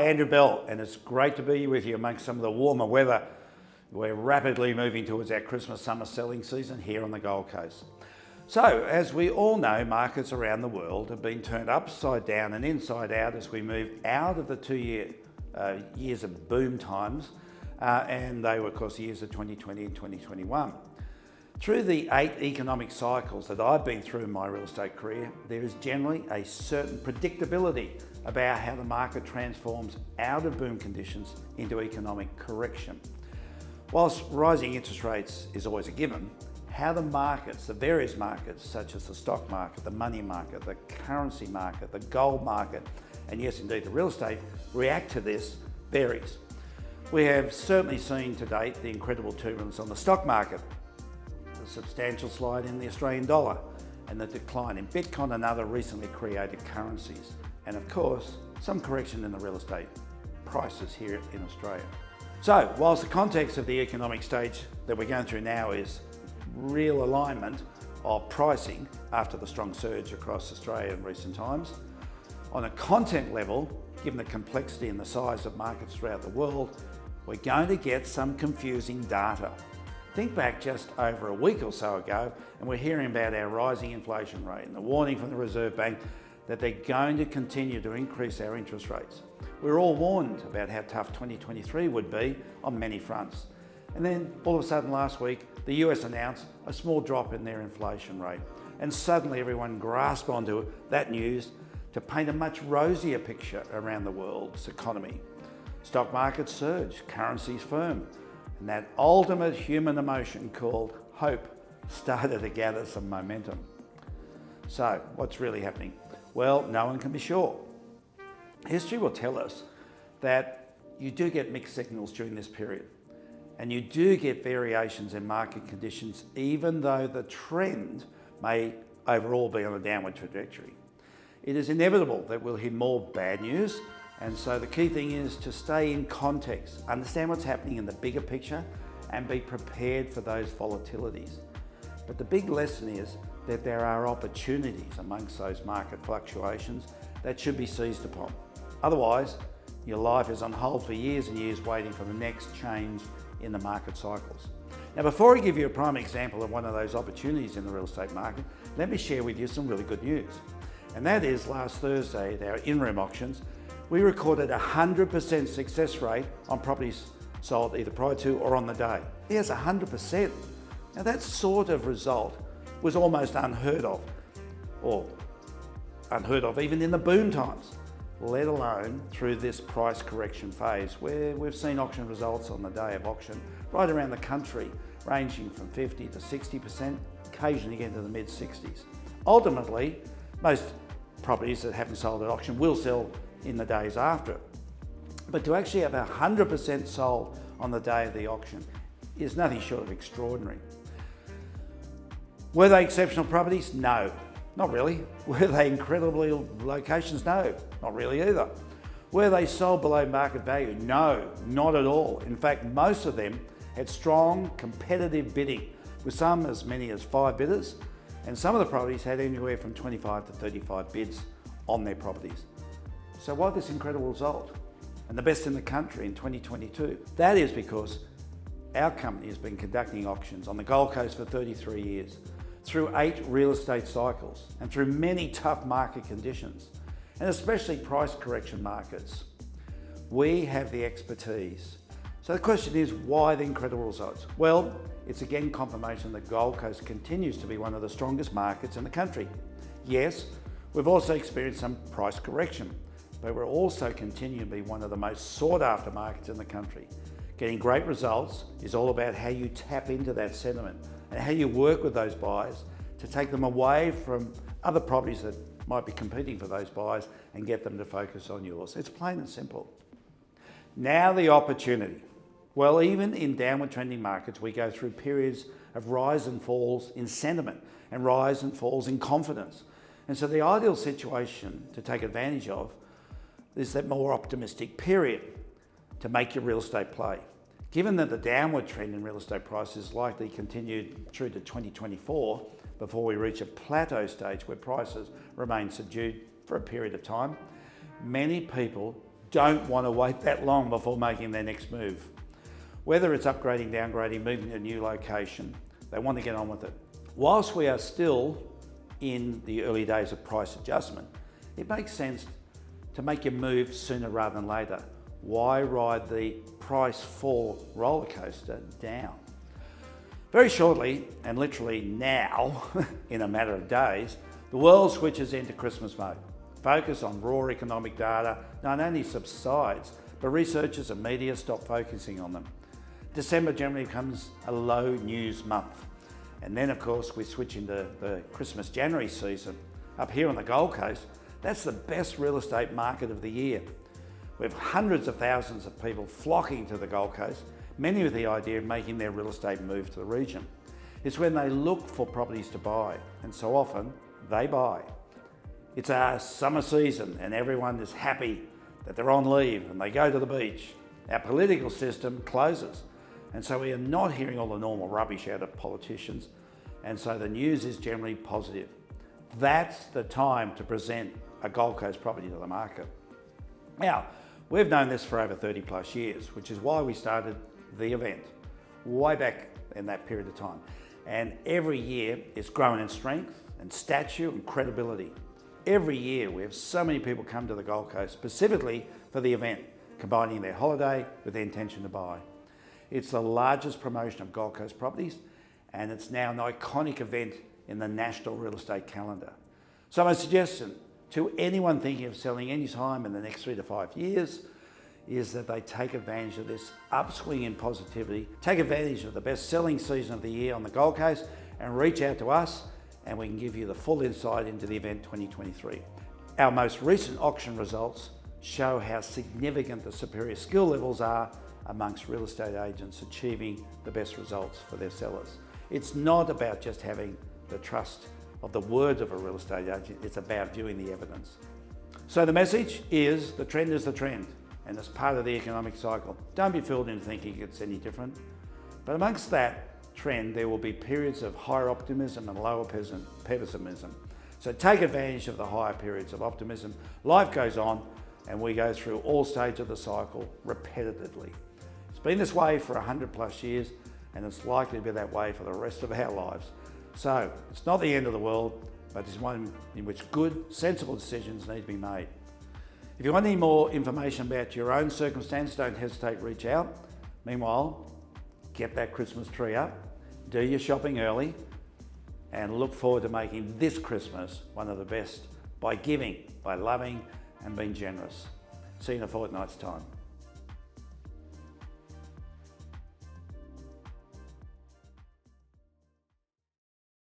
Andrew Bell, and it's great to be with you amongst some of the warmer weather. We're rapidly moving towards our Christmas summer selling season here on the Gold Coast. So, as we all know, markets around the world have been turned upside down and inside out as we move out of the 2 years of boom times, and they were, of course, the years of 2020 and 2021. Through the 8 economic cycles that I've been through in my real estate career, there is generally a certain predictability about how the market transforms out of boom conditions into economic correction. Whilst rising interest rates is always a given, how the markets, the various markets such as the stock market, the money market, the currency market, the gold market, and yes indeed the real estate, react to this varies. We have certainly seen to date the incredible turbulence on the stock market, the substantial slide in the Australian dollar, and the decline in Bitcoin and other recently created currencies. And of course, some correction in the real estate prices here in Australia. So, whilst the context of the economic stage that we're going through now is real alignment of pricing after the strong surge across Australia in recent times, on a content level, given the complexity and the size of markets throughout the world, we're going to get some confusing data. Think back just over a week or so ago, and we're hearing about our rising inflation rate and the warning from the Reserve Bank that they're going to continue to increase our interest rates. We were all warned about how tough 2023 would be on many fronts. And then all of a sudden last week, the US announced a small drop in their inflation rate. And suddenly everyone grasped onto that news to paint a much rosier picture around the world's economy. Stock markets surged, currencies firmed, and that ultimate human emotion called hope started to gather some momentum. So, what's really happening? Well, no one can be sure. History will tell us that you do get mixed signals during this period, and you do get variations in market conditions, even though the trend may overall be on a downward trajectory. It is inevitable that we'll hear more bad news, and so the key thing is to stay in context, understand what's happening in the bigger picture, and be prepared for those volatilities. But the big lesson is that there are opportunities amongst those market fluctuations that should be seized upon. Otherwise, your life is on hold for years and years waiting for the next change in the market cycles. Now, before I give you a prime example of one of those opportunities in the real estate market, let me share with you some really good news. And that is last Thursday at our in-room auctions, we recorded a 100% success rate on properties sold either prior to or on the day. Yes, 100%. Now that sort of result was almost unheard of, or unheard of even in the boom times, let alone through this price correction phase where we've seen auction results on the day of auction right around the country ranging from 50 to 60%, occasionally get into the mid-60s. Ultimately, most properties that haven't sold at auction will sell in the days after it. But to actually have 100% sold on the day of the auction is nothing short of extraordinary. Were they exceptional properties? No, not really. Were they incredible locations? No, not really either. Were they sold below market value? No, not at all. In fact, most of them had strong competitive bidding, with some as many as 5 bidders, and some of the properties had anywhere from 25 to 35 bids on their properties. So why this incredible result? And the best in the country in 2022? That is because our company has been conducting auctions on the Gold Coast for 33 years, through 8 real estate cycles, and through many tough market conditions, and especially price correction markets. We have the expertise. So the question is, why the incredible results? Well, it's again confirmation that Gold Coast continues to be one of the strongest markets in the country. Yes, we've also experienced some price correction, but we're also continuing to be one of the most sought after markets in the country. Getting great results is all about how you tap into that sentiment and how you work with those buyers to take them away from other properties that might be competing for those buyers and get them to focus on yours. It's plain and simple. Now the opportunity. Well, even in downward trending markets, we go through periods of rise and falls in sentiment and rise and falls in confidence. And so the ideal situation to take advantage of is that more optimistic period to make your real estate play. Given that the downward trend in real estate prices is likely to continue through to 2024 before we reach a plateau stage where prices remain subdued for a period of time, many people don't want to wait that long before making their next move. Whether it's upgrading, downgrading, moving to a new location, they want to get on with it. Whilst we are still in the early days of price adjustment, it makes sense to make your move sooner rather than later. Why ride the price fall roller coaster down? Very shortly, and literally now, in a matter of days, the world switches into Christmas mode. Focus on raw economic data not only subsides, but researchers and media stop focusing on them. December generally becomes a low news month. And then of course we switch into the Christmas January season. Up here on the Gold Coast, that's the best real estate market of the year. We have hundreds of thousands of people flocking to the Gold Coast, many with the idea of making their real estate move to the region. It's when they look for properties to buy, and so often they buy. It's our summer season and everyone is happy that they're on leave and they go to the beach. Our political system closes, and so we are not hearing all the normal rubbish out of politicians, and so the news is generally positive. That's the time to present a Gold Coast property to the market. Now, we've known this for over 30 plus years, which is why we started the event way back in that period of time. And every year it's grown in strength and stature and credibility. Every year we have so many people come to the Gold Coast specifically for the event, combining their holiday with their intention to buy. It's the largest promotion of Gold Coast properties, and it's now an iconic event in the national real estate calendar. So my suggestion to anyone thinking of selling any time in the next 3 to 5 years is that they take advantage of this upswing in positivity, take advantage of the best selling season of the year on the Gold Coast, and reach out to us and we can give you the full insight into the event 2023. Our most recent auction results show how significant the superior skill levels are amongst real estate agents achieving the best results for their sellers. It's not about just having the trust of the word of a real estate agent, it's about viewing the evidence. So the message is the trend is the trend, and it's part of the economic cycle. Don't be fooled into thinking it's any different. But amongst that trend, there will be periods of higher optimism and lower pessimism. So take advantage of the higher periods of optimism. Life goes on and we go through all stages of the cycle repetitively. It's been this way for 100 plus years and it's likely to be that way for the rest of our lives. So it's not the end of the world, but it's one in which good, sensible decisions need to be made. If you want any more information about your own circumstance, don't hesitate to reach out. Meanwhile, get that Christmas tree up, do your shopping early, and look forward to making this Christmas one of the best by giving, by loving, and being generous. See you in a fortnight's time.